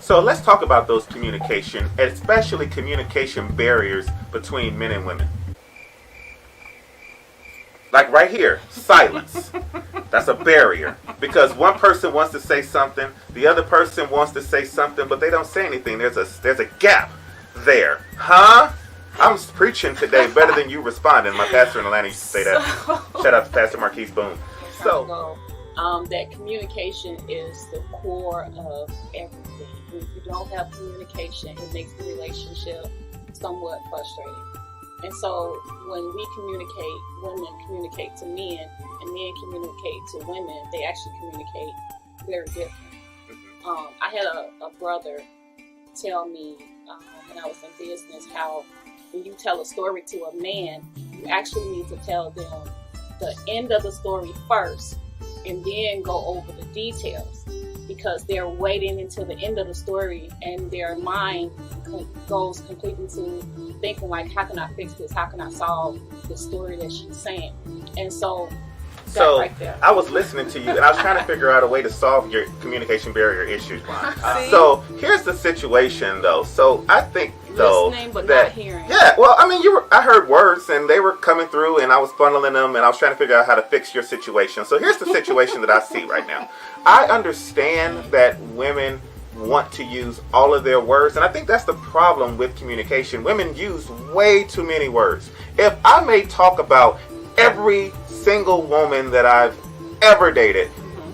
So let's talk about those communication, especially communication barriers between men and women. Like right here, silence. That's a barrier because one person wants to say something, the other person wants to say something, but they don't say anything. There's a gap there, huh? I'm preaching today better than you responding. My pastor in Atlanta used to say that. Shout out to Pastor Marquise Boone. So that communication is the core of everything. If you don't have communication, it makes the relationship somewhat frustrating. And so when we communicate, women communicate to men, and men communicate to women, they actually communicate very different. I had a brother tell me when I was in business how when you tell a story to a man, you actually need to tell them the end of the story first and then go over the details, because they're waiting until the end of the story and their mind goes completely to thinking like, how can I fix this? How can I solve the story that she's saying? And so right there. I was listening to you and I was trying to figure out a way to solve your communication barrier issues. So here's the situation though. So I think though listening but not hearing. Yeah, well, I mean, I heard words and they were coming through and I was funneling them and I was trying to figure out how to fix your situation. So here's the situation that I see right now. I understand that women want to use all of their words, and I think that's the problem with communication. Women use way too many words. If I may talk about every single woman that I've ever dated,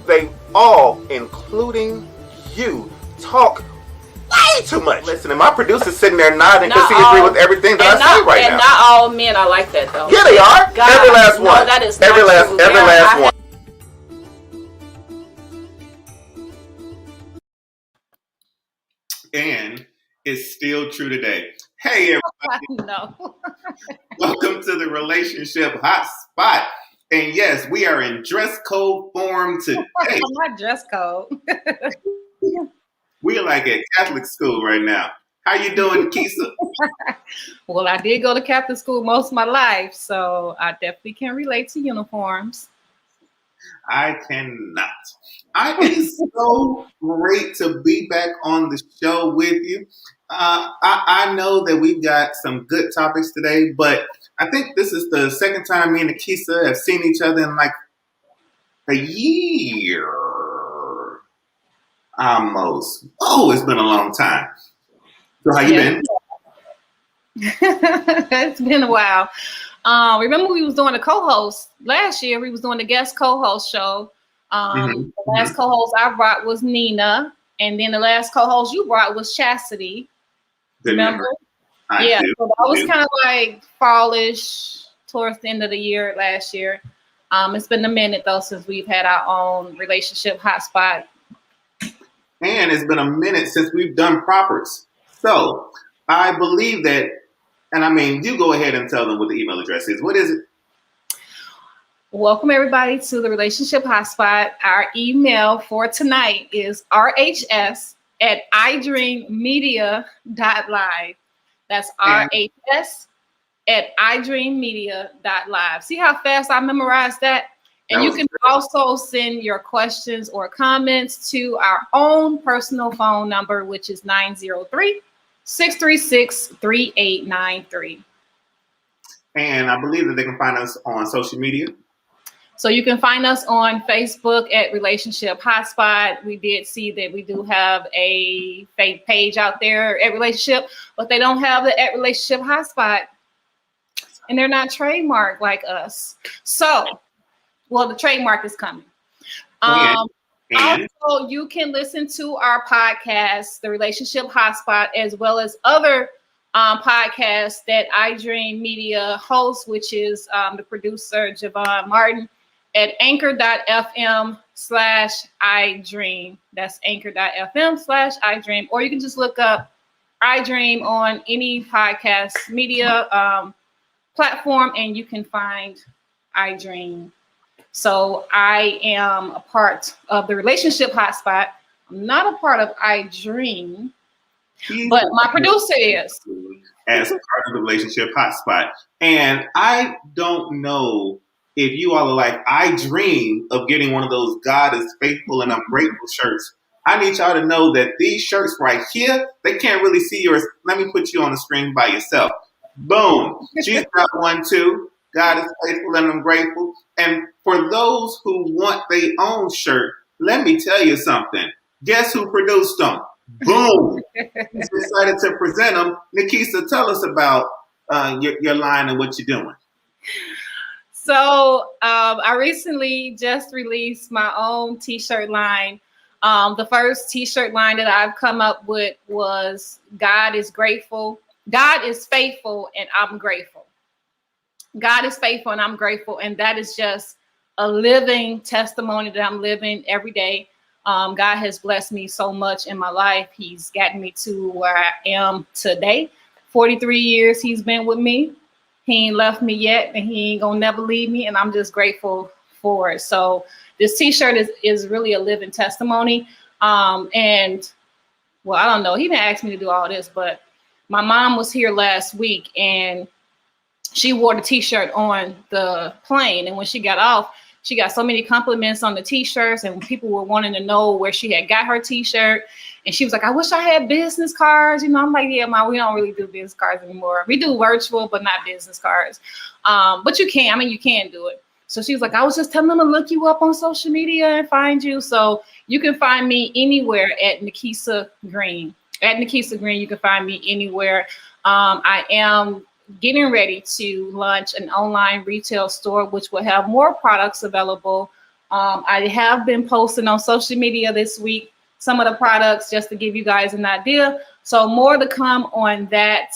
they all, including you, talk way too much. Listen, and my producer's sitting there nodding because he agrees with everything that I say right now. And not all men are like that, though. Yeah, they are. God, every last one. That is every not last, true. every last one. And it's still true today. Hey, everybody. No. Welcome to the Relationship Hotspot. And yes, we are in dress code form today. My dress code. We are like at Catholic school right now. How you doing, Keisha? Well, I did go to Catholic school most of my life, so I definitely can relate to uniforms. I cannot. It is so great to be back on the show with you. I know that we've got some good topics today, but I think this is the second time me and Keisha have seen each other in like a year. Almost. Oh, it's been a long time. So how you been? It's been a while. Remember we was doing the co-host last year. We was doing the guest co-host show. The last co-host I brought was Nina, and then the last co-host you brought was Chastity. Remember? Yeah, so that was kind of like fallish towards the end of the year last year. It's been a minute though since we've had our own relationship hotspot. And it's been a minute since we've done propers. So I believe that, and I mean, you go ahead and tell them what the email address is. What is it? Welcome everybody to the Relationship Hotspot. Our email for tonight is rhs@idreammedia.live. That's rhs@idreammedia.live. See how fast I memorized that? And you can also send your questions or comments to our own personal phone number, which is 903-636-3893. And I believe that they can find us on social media. So you can find us on Facebook at Relationship Hotspot. We did see that we do have a fake page out there at Relationship, but they don't have the at Relationship Hotspot. And they're not trademarked like us. So, well, the trademark is coming. Also, you can listen to our podcast, The Relationship Hotspot, as well as other podcasts that iDream Media hosts, which is the producer, Javon Martin, at anchor.fm/iDream. That's anchor.fm/iDream. Or you can just look up iDream on any podcast media platform and you can find iDream. So I am a part of the Relationship Hotspot. I'm not a part of iDream, but my producer is. As part of the Relationship Hotspot. And I don't know if you all are like, I dream of getting one of those God is faithful and I'm grateful shirts I need y'all to know that these shirts right here, they can't really see yours. Let me put you on the screen by yourself. Boom. She's got one too. God is faithful and I'm grateful. And for those who want their own shirt, let me tell you something. Guess who produced them? Boom. He's excited to present them. Nikisa, tell us about your line and what you're doing. So I recently just released my own t-shirt line. The first t-shirt line that I've come up with was God is grateful. God is faithful and I'm grateful. God is faithful and I'm grateful. And that is just a living testimony that I'm living every day. God has blessed me so much in my life. He's gotten me to where I am today. 43 years he's been with me. He ain't left me yet, and he ain't gonna never leave me, and I'm just grateful for it. So this t-shirt is really a living testimony. And well, I don't know. He didn't ask me to do all this, but my mom was here last week, and she wore the t-shirt on the plane. And when she got off, she got so many compliments on the t-shirts, and people were wanting to know where she had got her t-shirt. And she was like, I wish I had business cards. You know, I'm like, yeah, Mom, we don't really do business cards anymore. We do virtual, but not business cards. But you can. I mean, you can do it. So she was like, I was just telling them to look you up on social media and find you. So you can find me anywhere at Nikisa Green. At Nikisa Green, you can find me anywhere. I am getting ready to launch an online retail store, which will have more products available. I have been posting on social media this week some of the products just to give you guys an idea. So more to come on that.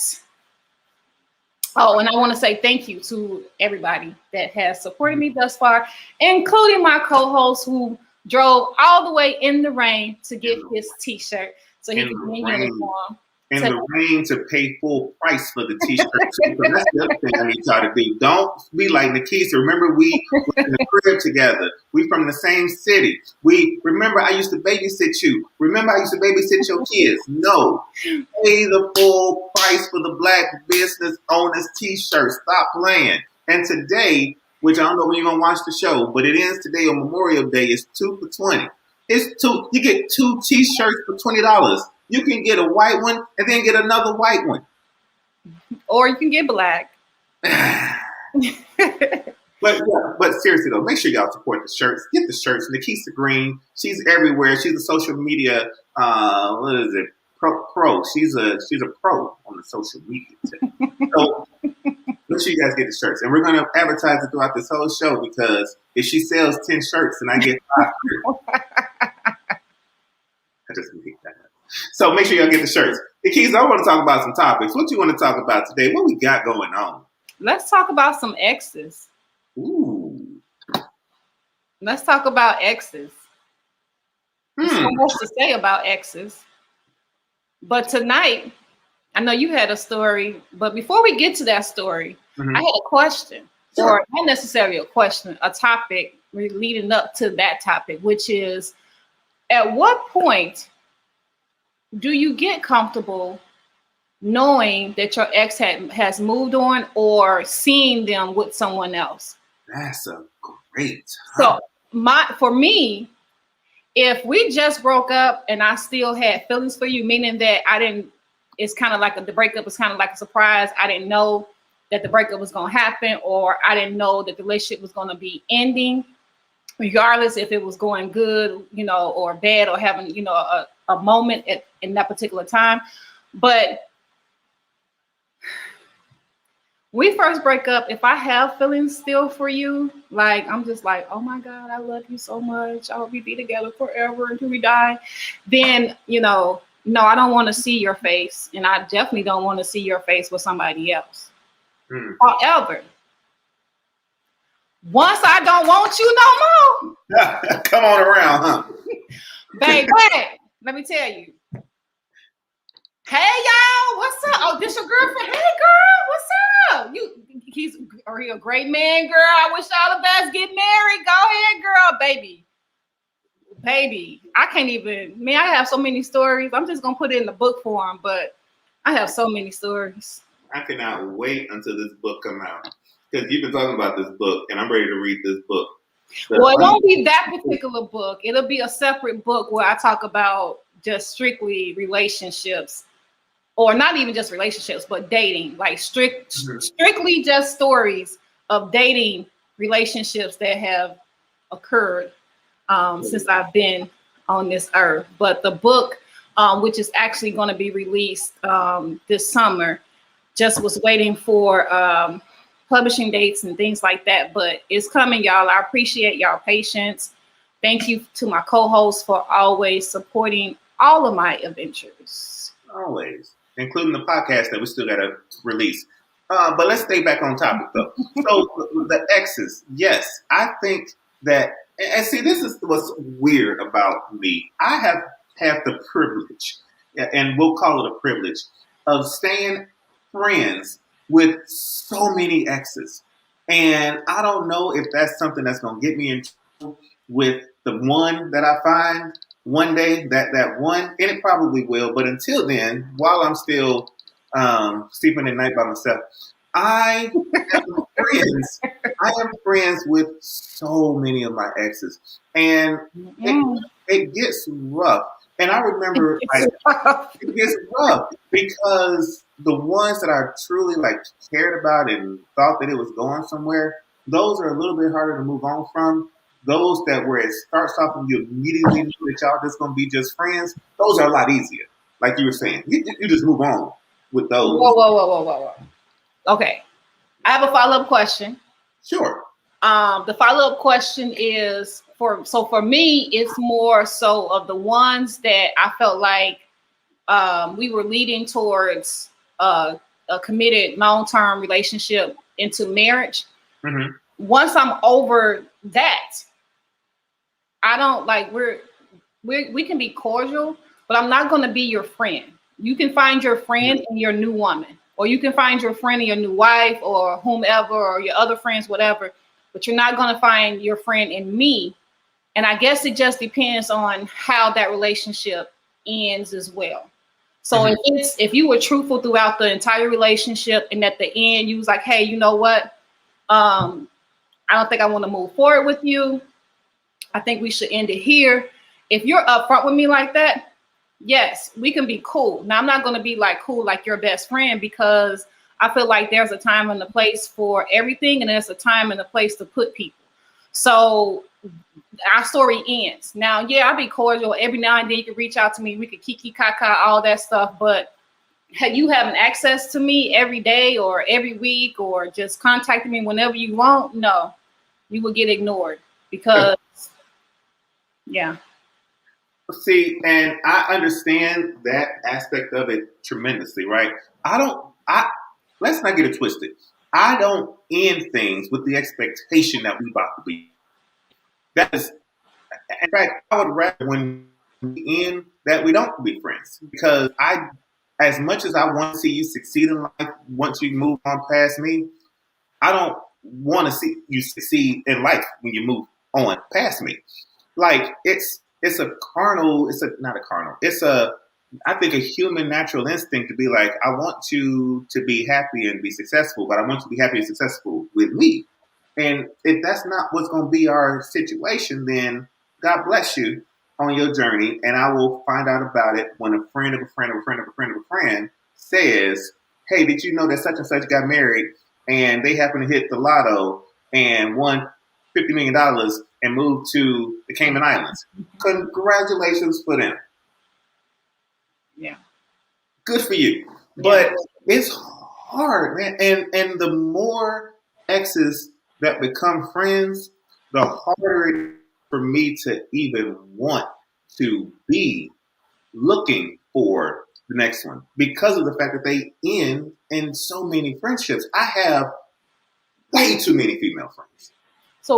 Oh, and I want to say thank you to everybody that has supported me thus far, including my co-host who drove all the way in the rain to get his t-shirt so he can be in uniform. In the rain to pay full price for the t-shirt. So that's the other thing I need y'all to do. Don't be like Nikisa. Remember, we were in the crib together. We from the same city. Remember I used to babysit you. Remember I used to babysit your kids. No. Pay the full price for the Black business owners t-shirt. Stop playing. And today, which I don't know when you're gonna watch the show, but it ends today on Memorial Day, it's 2 for $20. It's two, you get 2 t-shirts for $20. You can get a white one and then get another white one. Or you can get black. But seriously though, make sure y'all support the shirts. Get the shirts. Nikisa Green, she's everywhere. She's a social media what is it? Pro. She's a pro on the social media tip. So make sure you guys get the shirts. And we're gonna advertise it throughout this whole show because if she sells 10 shirts and I get 5 I just make that up. So make sure y'all get the shirts. Nikisa, I want to talk about some topics. What you want to talk about today? What we got going on? Let's talk about some exes. Ooh. Let's talk about exes. There's so much to say about exes. But tonight, I know you had a story, but before we get to that story, I had a question. Sure. Or not necessarily a question, a topic leading up to that topic, which is, at what point do you get comfortable knowing that your ex has moved on or seeing them with someone else? That's a great topic. So for me, if we just broke up and I still had feelings for you, meaning that it's kind of like the breakup was kind of like a surprise. I didn't know that the breakup was going to happen, or I didn't know that the relationship was going to be ending, regardless if it was going good, or bad, or having, a moment in that particular time. But we first break up, if I have feelings still for you, like I'm just like, oh my God, I love you so much. I hope we be together forever until we die. Then, no, I don't want to see your face. And I definitely don't want to see your face with somebody else. However, once I don't want you no more. Come on around, huh? Baby, let me tell you. Hey y'all, what's up? Oh, this your girlfriend? Hey girl, what's up? He's a great man, girl. I wish y'all the best. Get married. Go ahead, girl, baby. I can't even. Man, I have so many stories. I'm just gonna put it in the book form, but I have so many stories. I cannot wait until this book come out because you've been talking about this book, and I'm ready to read this book. Well, it won't be that particular book. It'll be a separate book where I talk about just strictly relationships, or not even just relationships, but dating, like strictly just stories of dating relationships that have occurred since I've been on this earth. But the book, which is actually going to be released this summer, just was waiting for publishing dates and things like that, but it's coming, y'all. I appreciate y'all patience. Thank you to my co-hosts for always supporting all of my adventures. Always, including the podcast that we still got to release. But let's stay back on topic, though. So the exes, yes, I think that, and see, this is what's weird about me. I have had the privilege, and we'll call it a privilege, of staying friends with so many exes. And I don't know if that's something that's going to get me in trouble with the one that I find one day, that one, and it probably will. But until then, while I'm still sleeping at night by myself, I am friends with so many of my exes. And it gets rough. And I remember it gets rough because the ones that I truly cared about and thought that it was going somewhere, those are a little bit harder to move on from. Those that where it starts off and you immediately know that y'all just gonna be just friends, those are a lot easier. Like you were saying, you just move on with those. Whoa. Okay, I have a follow-up question. Sure. The follow-up question is for me, it's more so of the ones that I felt like we were leading towards a committed long-term relationship into marriage. Mm-hmm. Once I'm over that, I don't we can be cordial, but I'm not going to be your friend. You can find your friend in your new woman, or you can find your friend in your new wife, or whomever, or your other friends, whatever. But you're not going to find your friend in me. And I guess it just depends on how that relationship ends as well. So if you were truthful throughout the entire relationship, and at the end you was like, hey, you know what? I don't think I want to move forward with you. I think we should end it here. If you're upfront with me like that, yes, we can be cool. Now, I'm not going to be cool like your best friend, because I feel like there's a time and a place for everything, and there's a time and a place to put people. So our story ends. Now, yeah, I'll be cordial. Every now and then you can reach out to me. We could kiki kaka, all that stuff. But you having access to me every day or every week, or just contacting me whenever you want, no, you will get ignored because, yeah. See, and I understand that aspect of it tremendously, right? Let's not get it twisted. I don't end things with the expectation that we about to be. That is, in fact, I would rather when we end that we don't be friends, because as much as I want to see you succeed in life, once you move on past me, I don't want to see you succeed in life when you move on past me. I think a human natural instinct to be like, I want you to be happy and be successful, but I want you to be happy and successful with me. And if that's not what's going to be our situation, then God bless you on your journey. And I will find out about it when a friend of a friend of a friend of a friend of a friend says, hey, did you know that such and such got married and they happen to hit the lotto and won $50 million and moved to the Cayman Islands? Congratulations for them. Yeah. Good for you. But it's hard, man. And the more exes that become friends, the harder it is for me to even want to be looking for the next one, because of the fact that they end in so many friendships. I have way too many female friends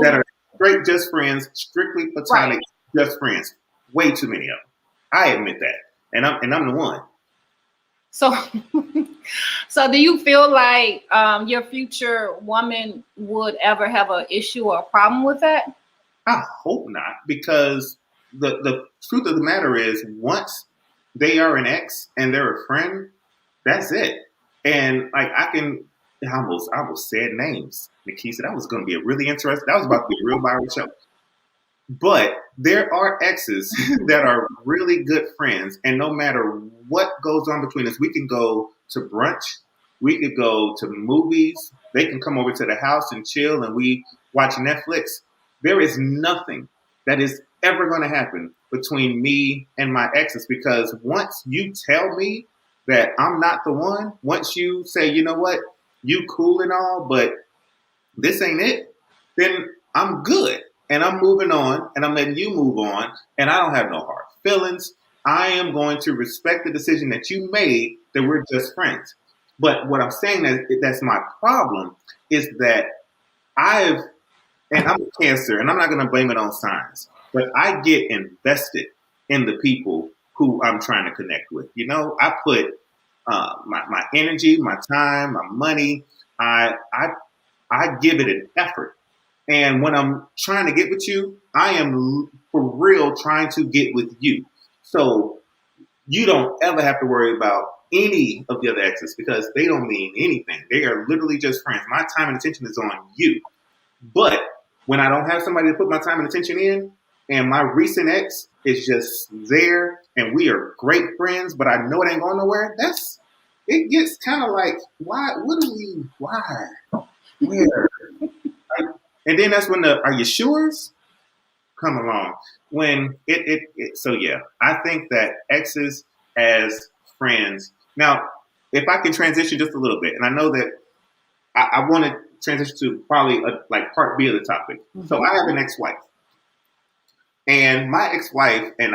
that are straight just friends, strictly platonic, just friends. Way too many of them. I admit that. And I'm the one. So, so do you feel like your future woman would ever have an issue or a problem with that? I hope not, because the truth of the matter is, once they are an ex and they're a friend, that's it. And I almost said names. Nikisa, that was going to be a really interesting. That was about to be a real viral show. But there are exes that are really good friends, and no matter what goes on between us, we can go to brunch, we could go to movies, they can come over to the house and chill, and we watch Netflix. There is nothing that is ever going to happen between me and my exes because once you tell me that I'm not the one, once you say, you know what, you cool and all, but this ain't it, then I'm good. And I'm moving on and I'm letting you move on. And I don't have no hard feelings. I am going to respect the decision that you made that we're just friends. But what I'm saying that's my problem is that I've, and I'm a Cancer, and I'm not going to blame it on signs, but I get invested in the people who I'm trying to connect with. You know, I put my energy, my time, my money. I give it an effort. And when I'm trying to get with you, I am for real trying to get with you. So you don't ever have to worry about any of the other exes because they don't mean anything. They are literally just friends. My time and attention is on you. But when I don't have somebody to put my time and attention in, and my recent ex is just there, and we are great friends, but I know it ain't going nowhere, it gets kind of like, why? What do we? Why? Where? And then that's when are you sure's come along. When so yeah, I think that exes as friends. Now, if I can transition just a little bit, and I know that I want to transition to probably like part B of the topic. Mm-hmm. So I have an ex-wife, and my ex-wife and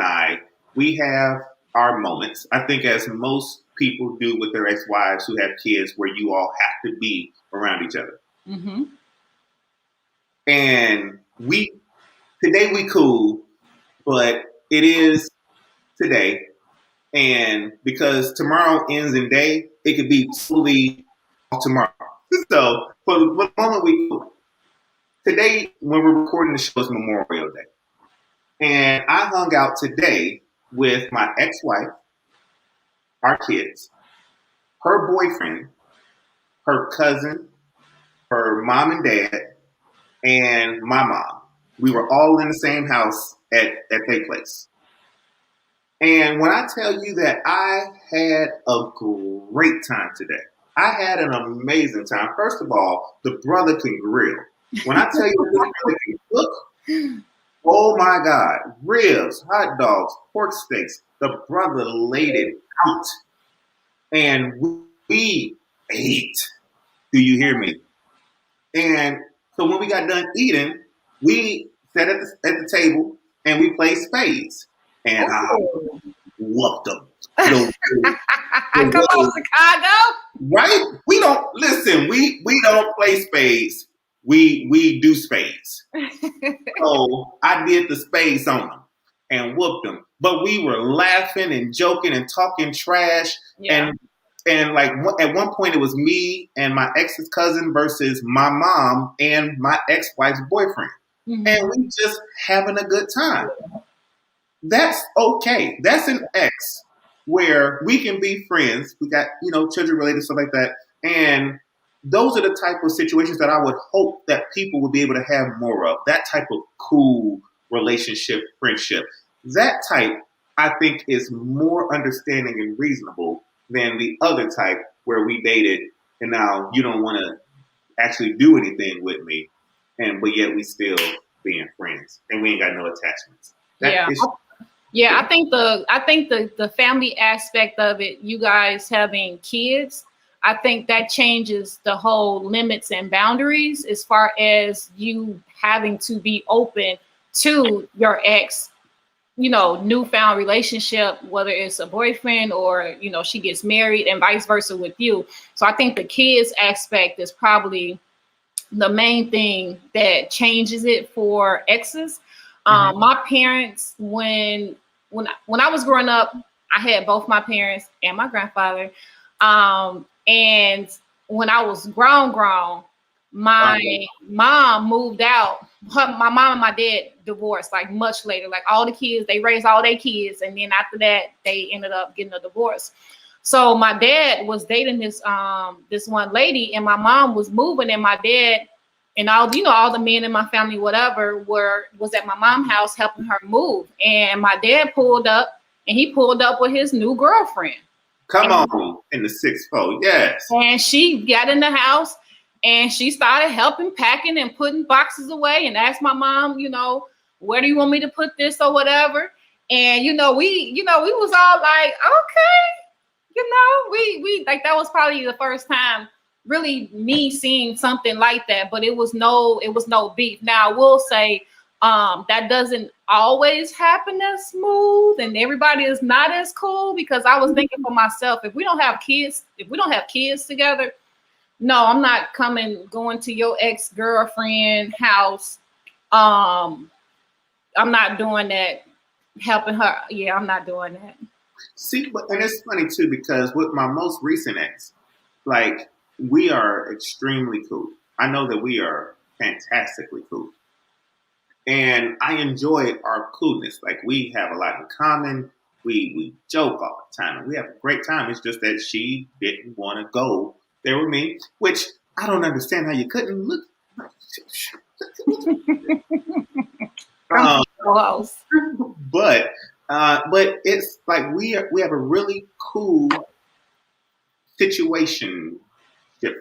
we have our moments. I think as most people do with their ex-wives who have kids, where you all have to be around each other. Mm-hmm. And today we cool, but it is today. And because tomorrow ends in day, it could be fully tomorrow. So for the moment we cool. Today, when we're recording the show, is Memorial Day. And I hung out today with my ex-wife, our kids, her boyfriend, her cousin, her mom and dad, and my mom. We were all in the same house at their place. And when I tell you that I had a great time today, I had an amazing time. First of all, the brother can grill. When I tell you this brother can cook, oh my God, ribs, hot dogs, pork steaks, the brother laid it out. And we ate. Do you hear me? And so when we got done eating, we sat at the table and we played spades. And I whooped them. Come on, Chicago. Right? We don't listen. We don't play spades. We do spades. So I did the spades on them and whooped them. But we were laughing and joking and talking trash. Yeah. And like at one point it was me and my ex's cousin versus my mom and my ex-wife's boyfriend. Mm-hmm. And we just having a good time. That's okay. That's an ex where we can be friends. We got, children related, stuff like that. And those are the type of situations that I would hope that people would be able to have more of. That type of cool relationship, friendship. That type, I think, is more understanding and reasonable than the other type where we dated and now you don't want to actually do anything with me, but yet we still being friends and we ain't got no attachments. I think the family aspect of it, you guys having kids, I think that changes the whole limits and boundaries as far as you having to be open to your ex, newfound relationship, whether it's a boyfriend or, she gets married and vice versa with you. So I think the kids aspect is probably the main thing that changes it for exes. Mm-hmm. My parents, when I was growing up, I had both my parents and my grandfather. And when I was grown, my mom moved out. My mom and my dad divorced like much later. Like all the kids, they raised all their kids, and then after that, they ended up getting a divorce. So my dad was dating this one lady, and my mom was moving, and my dad And all the men in my family, whatever, was at my mom's house helping her move. And my dad pulled up, and he pulled up with his new girlfriend. Come on, in the 6'4", yes. And she got in the house, and she started helping packing and putting boxes away, and asked my mom, where do you want me to put this or whatever. And we was all like, okay, we like, that was probably the first time really me seeing something like that, but it was no beef. Now I will say that doesn't always happen as smooth, and everybody is not as cool, because I was thinking for myself, if we don't have kids together, no, I'm not going to your ex-girlfriend house. I'm not doing that, helping her. Yeah, I'm not doing that. See, and it's funny too, because with my most recent ex, like, we are extremely cool. I know that we are fantastically cool. And I enjoy our coolness. Like, we have a lot in common. We joke all the time. And we have a great time. It's just that she didn't want to go there with me, which I don't understand how you couldn't look. But it's like we have a really cool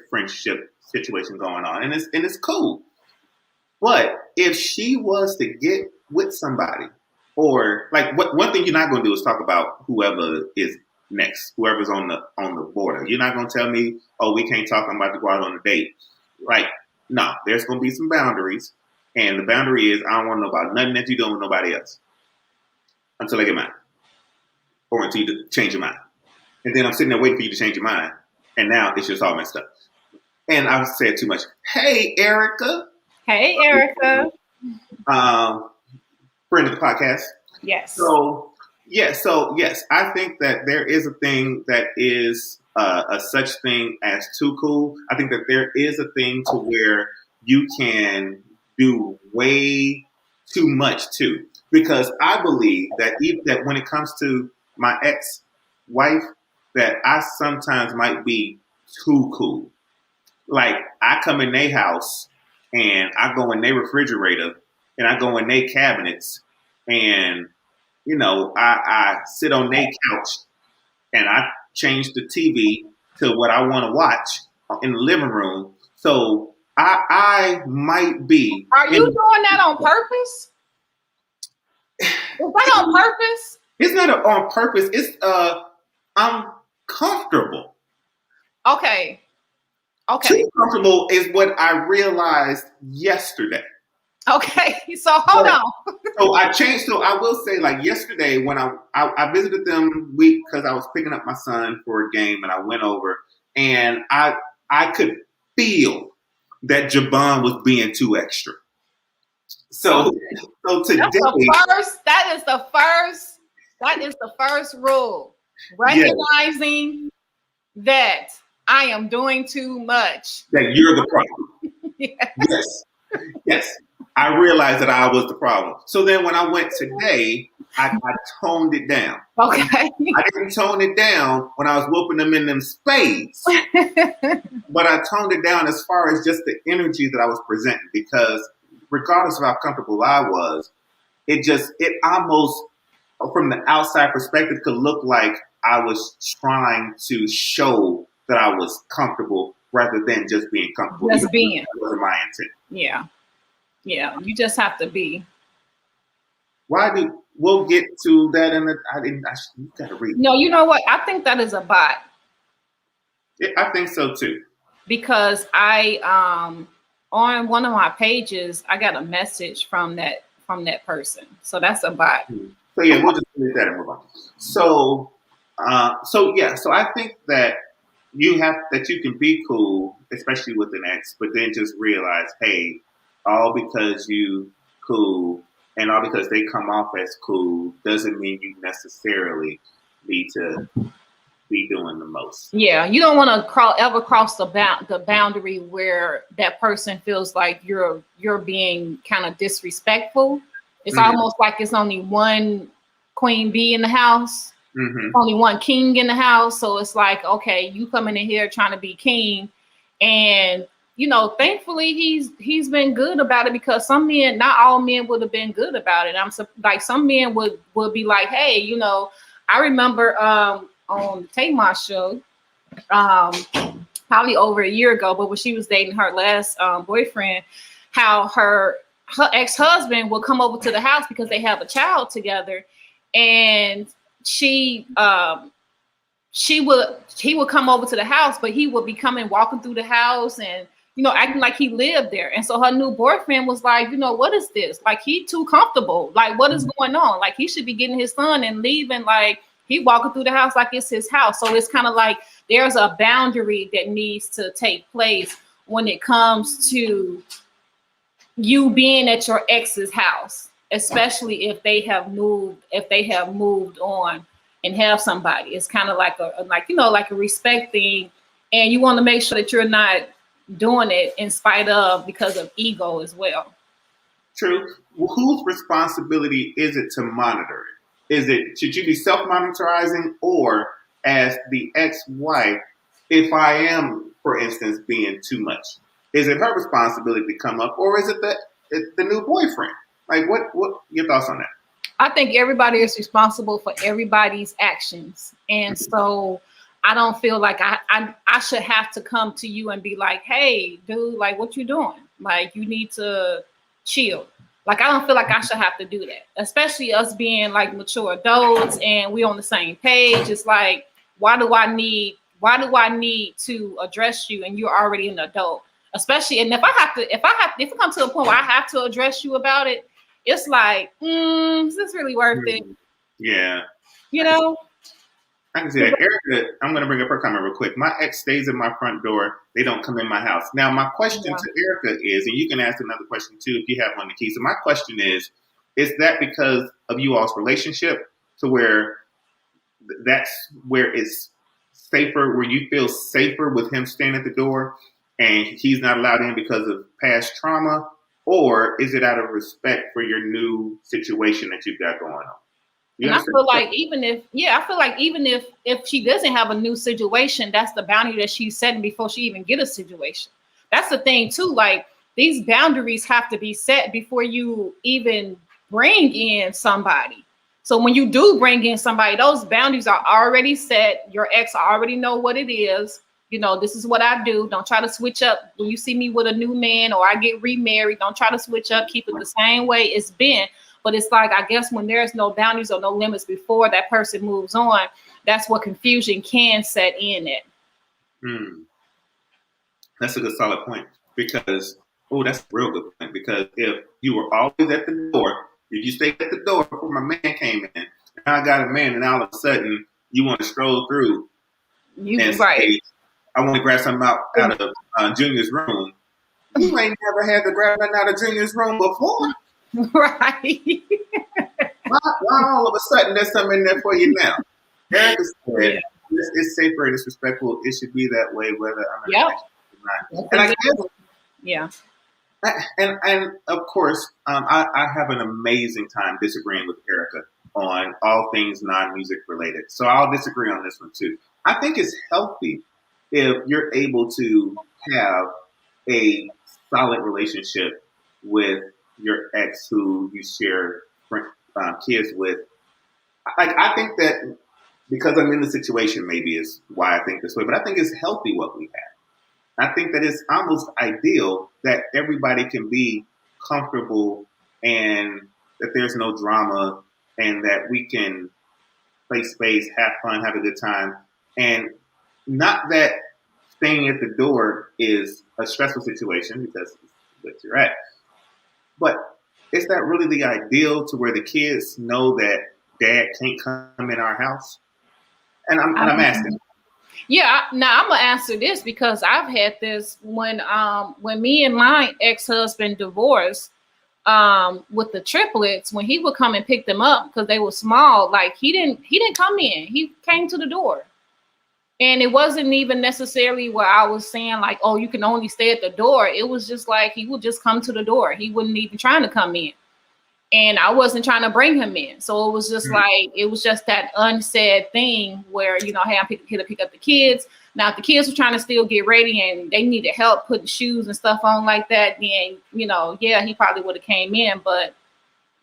friendship situation going on, and it's cool. But if she was to get with somebody, or like, one thing you're not going to do is talk about whoever is next, whoever's on the border. You're not going to tell me, oh, we can't talk, I'm about to go out on a date. Like, no, there's going to be some boundaries, and the boundary is, I don't want to know about nothing that you're doing with nobody else until I get mine, or until you change your mind. And then I'm sitting there waiting for you to change your mind. And now it's just all messed up. And I've said too much. Hey, Erica. Hey, Erica. Friend of the podcast. Yes. So yes, I think that there is a thing that is a such thing as too cool. I think that there is a thing to where you can do way too much too. Because I believe that that when it comes to my ex-wife, that I sometimes might be too cool. Like, I come in their house and I go in their refrigerator and I go in their cabinets, and I sit on their couch and I change the TV to what I want to watch in the living room. So I might be. Are you doing that on purpose? Is that on purpose? It's not on purpose. It's I'm comfortable. Okay. Too comfortable is what I realized yesterday. Okay, so hold on. So I changed. So I will say, like, yesterday when I visited them because I was picking up my son for a game, and I went over, and I could feel that Jabon was being too extra. So today, that is the first rule. Recognizing that I am doing too much. That you're the problem. Yes. I realized that I was the problem. So then when I went today, I toned it down. Okay. I didn't tone it down when I was whooping them in them spades. But I toned it down as far as just the energy that I was presenting, because regardless of how comfortable I was, it almost, from the outside perspective, could look like I was trying to show that I was comfortable rather than just being comfortable. Just being. That wasn't my intent. Yeah, you just have to be. We'll get to that you gotta read. No, you know what? I think that is a bot. I think so too. Because I on one of my pages, I got a message from that person. So that's a bot. So yeah, we'll just leave that and move on. So I think that you can be cool, especially with an ex, but then just realize, hey, all because you cool and all because they come off as cool doesn't mean you necessarily need to be doing the most. Yeah, you don't want to ever cross the boundary where that person feels like you're being kind of disrespectful. It's almost like it's only one queen bee in the house, only one king in the house. So it's like, okay, you coming in here trying to be king, and thankfully he's been good about it, because some men, not all men would have been good about it. Like some men would be like, hey, I remember on the Tamar show, probably over a year ago, but when she was dating her last boyfriend, how her ex-husband would come over to the house because they have a child together, and he would come over to the house, but he would be walking through the house and acting like he lived there. And so her new boyfriend was like, what is this? Like, he too comfortable. Like, what is going on? Like, he should be getting his son and leaving. Like, he walking through the house like it's his house. So it's kind of like there's a boundary that needs to take place when it comes to you being at your ex's house, especially if they have moved on and have somebody. It's kind of like a respect thing, and you want to make sure that you're not doing it in spite of, because of ego as well. True. Well, whose responsibility is it to monitor it? Should you be self-monitoring, or as the ex-wife, if I am, for instance, being too much, is it her responsibility to come up, or is it the new boyfriend? Like, what your thoughts on that? I think everybody is responsible for everybody's actions, and so I don't feel like I should have to come to you and be like, hey, dude, like, what you doing? Like, you need to chill. Like, I don't feel like I should have to do that, especially us being like mature adults and we on the same page. It's like, why do I need to address you and you're already an adult? Especially, and if it comes to a point where I have to address you about it, it's like, is this really worth it? Yeah. I can see that. Erica, I'm going to bring up her comment real quick. My ex stays at my front door. They don't come in my house. Now, my question to Erica is, and you can ask another question too if you have one, Nikki. So my question is that because of you all's relationship, to where that's where it's safer, where you feel safer with him staying at the door and he's not allowed in because of past trauma? Or is it out of respect for your new situation that you've got going on? And I feel like even if she doesn't have a new situation, that's the boundary that she's setting before she even get a situation. That's the thing too. Like, these boundaries have to be set before you even bring in somebody. So when you do bring in somebody, those boundaries are already set. Your ex already know what it is. This is what I do. Don't try to switch up when you see me with a new man or I get remarried. Don't try to switch up. Keep it the same way it's been. But it's like, I guess when there's no boundaries or no limits before that person moves on, that's what confusion can set in at. That's a good solid point, because, that's a real good point, because if you were always at the door, if you stayed at the door before my man came in, and I got a man, and all of a sudden you want to stroll through and say, I want to grab something out of Junior's room. You ain't never had to grab nothing out of Junior's room before. Right. Why all of a sudden there's something in there for you now? Erica said, it's safer and it's respectful. It should be that way, whether I'm in a relationship or not. And I guess, and of course, I have an amazing time disagreeing with Erica on all things non-music related. So I'll disagree on this one too. I think it's healthy if you're able to have a solid relationship with your ex who you share kids with. I think that because I'm in the situation, maybe is why I think this way, but I think it's healthy what we have. I think that it's almost ideal that everybody can be comfortable and that there's no drama and that we can play space, have fun, have a good time. And not that staying at the door is a stressful situation, because it's what you're at. But is that really the ideal, to where the kids know that dad can't come in our house? And I'm asking. Yeah, now I'm gonna answer this, because I've had this when me and my ex-husband divorced, with the triplets. When he would come and pick them up because they were small, like he didn't come in. He came to the door. And it wasn't even necessarily where I was saying like, oh, you can only stay at the door. It was just like he would just come to the door. He wasn't even trying to come in. And I wasn't trying to bring him in. So it was just like, it was just that unsaid thing where, hey, I'm here to pick up the kids. Now, if the kids were trying to still get ready and they needed help putting shoes and stuff on like that, then, you know, yeah, he probably would have came in. But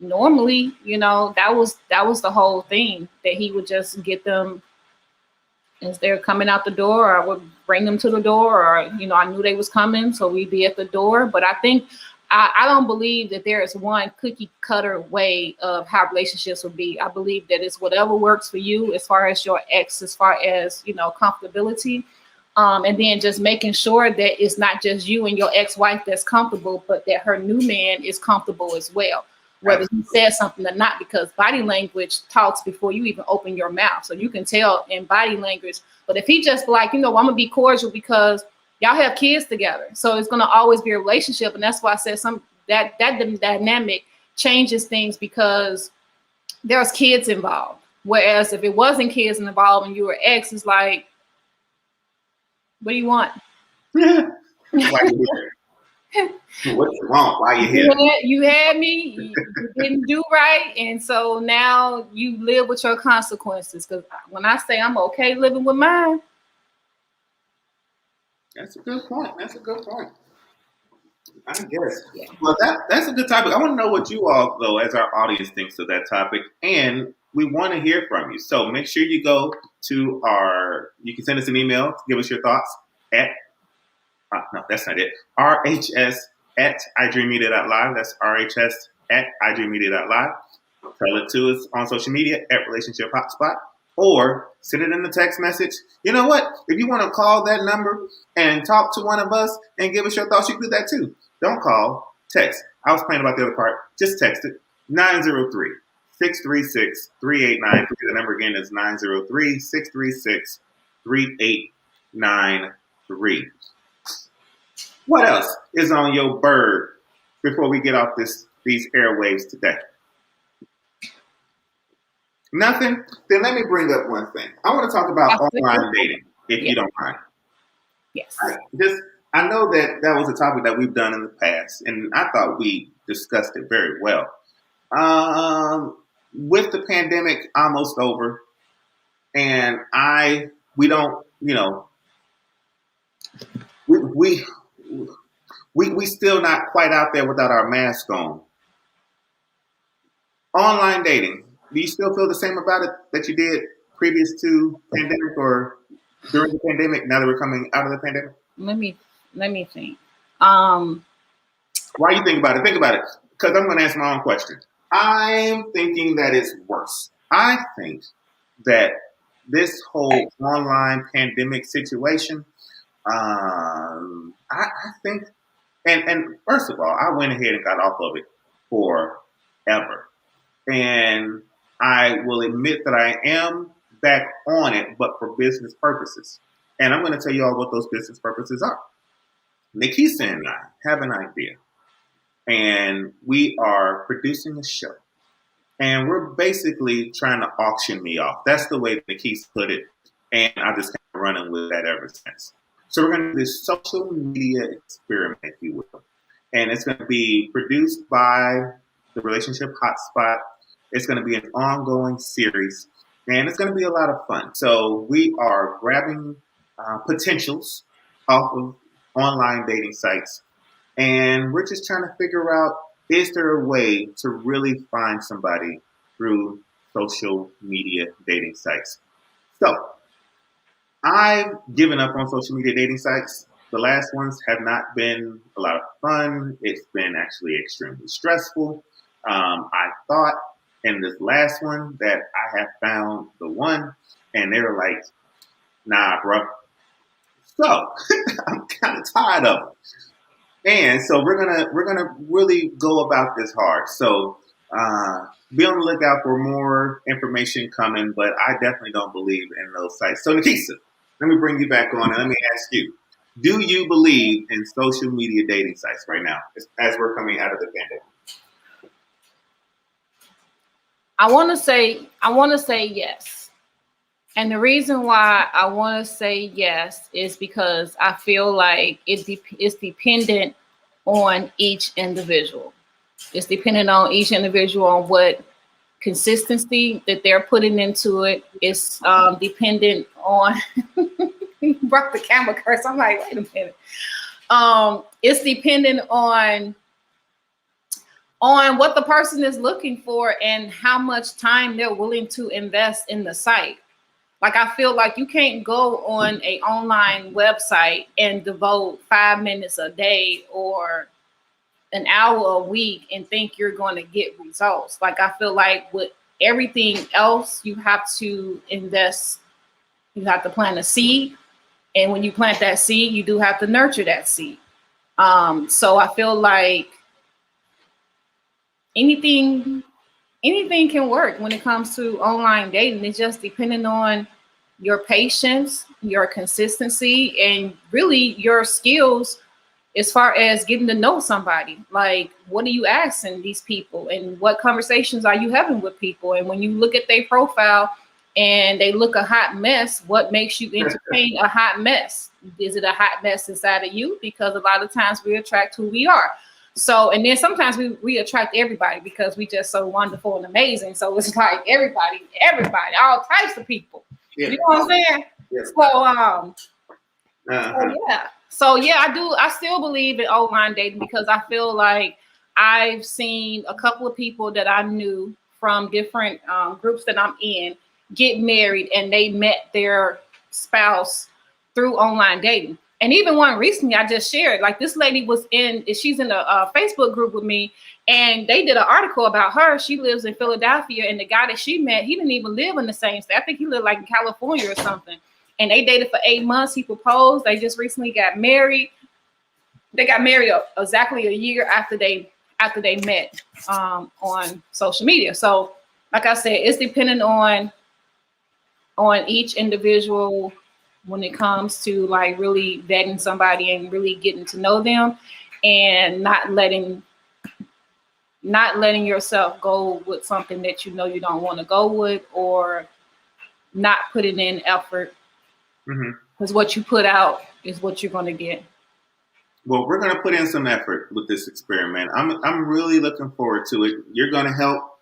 normally, you know, that was the whole thing, that he would just get them as they're coming out the door, or I would bring them to the door, or, you know, I knew they was coming, so we'd be at the door. But I think I don't believe that there is one cookie cutter way of how relationships would be. I believe that it's whatever works for you as far as your ex, as far as, you know, comfortability. And then just making sure that it's not just you and your ex-wife that's comfortable, but that her new man is comfortable as well, whether he says something or not, because body language talks before you even open your mouth. So you can tell in body language. But if he just like, you know, I'm gonna be cordial because y'all have kids together, so it's gonna always be a relationship. And that's why I said that dynamic changes things, because there's kids involved. Whereas if it wasn't kids involved and you were ex, it's like, what do you want? Why you here? What's wrong? Why you here? You had me. You didn't do right, and so now you live with your consequences. Because when I say I'm okay living with mine, That's a good point. That's a good point. I guess. Yeah. Well, that's a good topic. I want to know what you all, though, as our audience, thinks of that topic, and we want to hear from you. So make sure you go to you can send us an email to give us your thoughts at, no, that's not it, rhs@idreammedia.live. That's rhs@idreammedia.live. Tell it to us on social media at Relationship Hotspot, or send it in a text message. You know what? If you want to call that number and talk to one of us and give us your thoughts, you can do that too. Don't call, text. I was playing about the other part. Just text it. 903-636-3893. The number again is 903-636-3893. What else is on your bird before we get off these airwaves today? Nothing? Then let me bring up one thing. I want to talk about online dating, if you don't mind. yes. I know that was a topic that we've done in the past, and I thought we discussed it very well. With the pandemic almost over, and we don't, you know, we still not quite out there without our mask on. Online dating, do you still feel the same about it that you did previous to pandemic or during the pandemic, now that we're coming out of the pandemic? Let me think. Why you think about it? Think about it, because I'm going to ask my own question. I'm thinking that it's worse. I think that this whole online pandemic situation, I think, and first of all, I went ahead and got off of it forever. And I will admit that I am back on it, but for business purposes. And I'm going to tell you all what those business purposes are. Nikisa and I have an idea, and we are producing a show, and we're basically trying to auction me off. That's the way Nikisa put it, and I've just kind of running with that ever since. So we're going to do this social media experiment, if you will, and it's going to be produced by the Relationship Hotspot. It's going to be an ongoing series, and it's going to be a lot of fun. So we are grabbing potentials off of online dating sites, and we're just trying to figure out, is there a way to really find somebody through social media dating sites? So I've given up on social media dating sites. The last ones have not been a lot of fun. It's been actually extremely stressful. I thought in this last one that I have found the one, and they were like, nah, bro. So I'm kind of tired of it. And so we're gonna really go about this hard. So be on the lookout for more information coming, but I definitely don't believe in those sites. So Nikisa, let me bring you back on and let me ask you, do you believe in social media dating sites right now as we're coming out of the pandemic? I want to say yes. And the reason why I want to say yes is because I feel like it's dependent on each individual. It's dependent on each individual on what consistency that they're putting into it. It's dependent on he brought the camera curse. I'm like, wait a minute. It's dependent on what the person is looking for and how much time they're willing to invest in the site. Like, I feel like you can't go on a online website and devote 5 minutes a day or an hour a week and think you're going to get results. Like, I feel like with everything else, you have to invest. You have to plant a seed. And when you plant that seed, you do have to nurture that seed. So I feel like anything can work when it comes to online dating. It's just depending on your patience, your consistency, and really your skills as far as getting to know somebody. Like, what are you asking these people, and what conversations are you having with people? And when you look at their profile and they look a hot mess, what makes you entertain a hot mess? Is it a hot mess inside of you? Because a lot of times we attract who we are. So, and then sometimes we attract everybody because we just so wonderful and amazing. So it's like everybody, all types of people. Yeah. You know what I'm saying? Yeah. So yeah, I still believe in online dating because I feel like I've seen a couple of people that I knew from different groups that I'm in get married, and they met their spouse through online dating. And even one recently I just shared, like, this lady she's in a Facebook group with me, and they did an article about her. She lives in Philadelphia, and the guy that she met, he didn't even live in the same state. I think he lived like in California or something. And they dated for 8 months. He proposed. They just recently got married. They got married exactly a year after they met on social media. So, like I said, it's dependent on each individual when it comes to like really vetting somebody and really getting to know them, and not letting yourself go with something that you know you don't want to go with, or not putting in effort. Because what you put out is what you're going to get. Well, we're going to put in some effort with this experiment. I'm really looking forward to it. You're going to help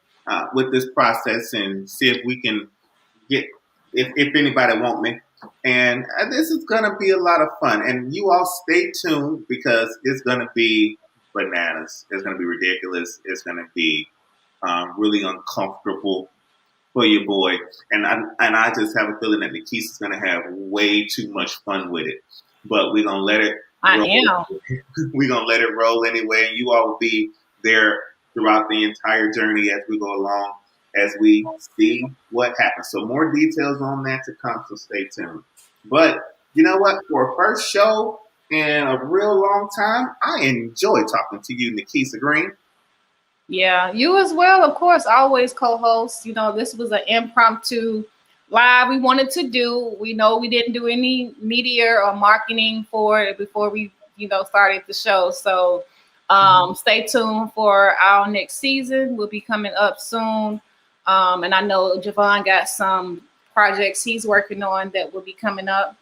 with this process and see if we can get, if anybody want me. And this is going to be a lot of fun. And you all stay tuned because it's going to be bananas. It's going to be ridiculous. It's going to be really uncomfortable for your boy. And I just have a feeling that Nikisa is going to have way too much fun with it. But we're going to let it roll. We're going to let it roll anyway. And you all will be there throughout the entire journey as we go along, as we see what happens. So more details on that to come, so stay tuned. But you know what? For a first show in a real long time, I enjoy talking to you, Nikisa Green. Yeah, you as well, of course, always co-host. You know, this was an impromptu live we wanted to do. We know we didn't do any media or marketing for it before we, started the show. So stay tuned for our next season. We'll be coming up soon. And I know Javon got some projects he's working on that will be coming up.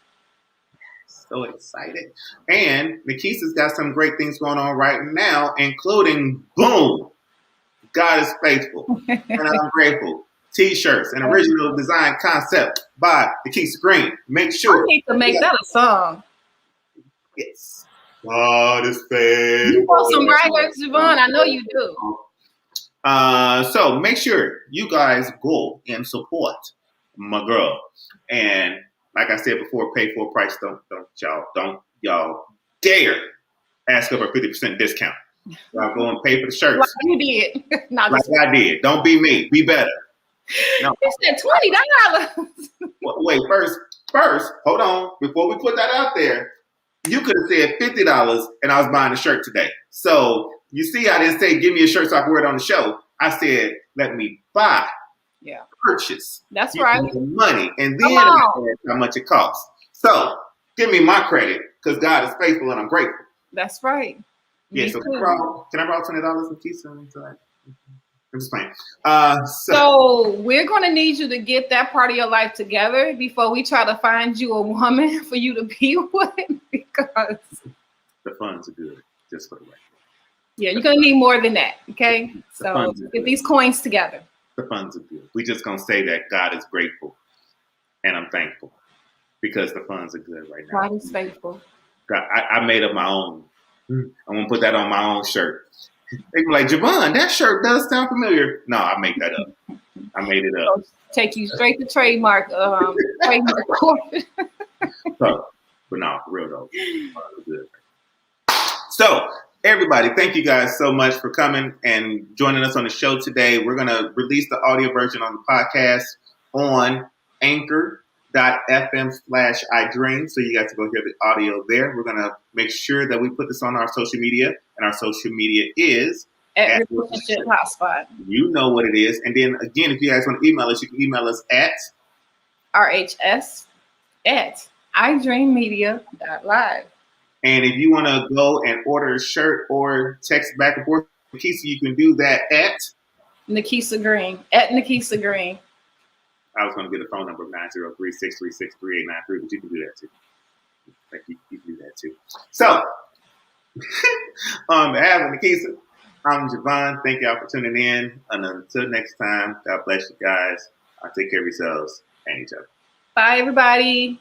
So excited. And Nikisa's got some great things going on right now, including, boom, God is faithful. And I'm grateful. T-shirts, an original design concept by Nikisa Green. Make sure. I need to make that a song. Yes. God is faithful. You want some writers, Javon? I know you do. So make sure you guys go and support my girl. And like I said before, pay full price. Don't y'all dare ask for a 50% discount. Y'all go and pay for the shirts. Like you did. I did. Don't be me. Be better. No. You said $20. Wait, first, hold on. Before we put that out there, you could have said $50 and I was buying a shirt today. So you see, I didn't say give me a shirt so I can wear it on the show. I said, let me buy, purchase. That's right. Money, and then I said how much it costs. So give me my credit because God is faithful and I'm grateful. That's right. Yeah. So can I borrow $20 in Keith? I'm just playing. So we're going to need you to get that part of your life together before we try to find you a woman for you to be with, because the funds are good. Just for the record. Yeah, you're going to need more than that, okay? So get these coins together. The funds are good. We're just going to say that God is grateful and I'm thankful because the funds are good right now. God is faithful. I made up my own. I'm gonna put that on my own shirt. They be like, Javon, that shirt does sound familiar. No, I made that up. I made it up. Take you straight to trademark court. So, but no, for real though. Good. So, everybody, thank you guys so much for coming and joining us on the show today. We're going to release the audio version on the podcast on anchor.fm/iDream. So you guys can go hear the audio there. We're going to make sure that we put this on our social media. And our social media is at Relationship Hotspot. You know what it is. And then, again, if you guys want to email us, you can email us at rhs@idreammedia.live. And if you want to go and order a shirt or text back and forth, Nikisa, you can do that at Nikisa Green. At Nikisa Green. I was going to get a phone number of 903-636-3893, but you can do that too. You can do that too. So, on behalf of Nikisa, I'm Javon. Thank y'all for tuning in. And until next time, God bless you guys. Take care of yourselves and each other. Bye, everybody.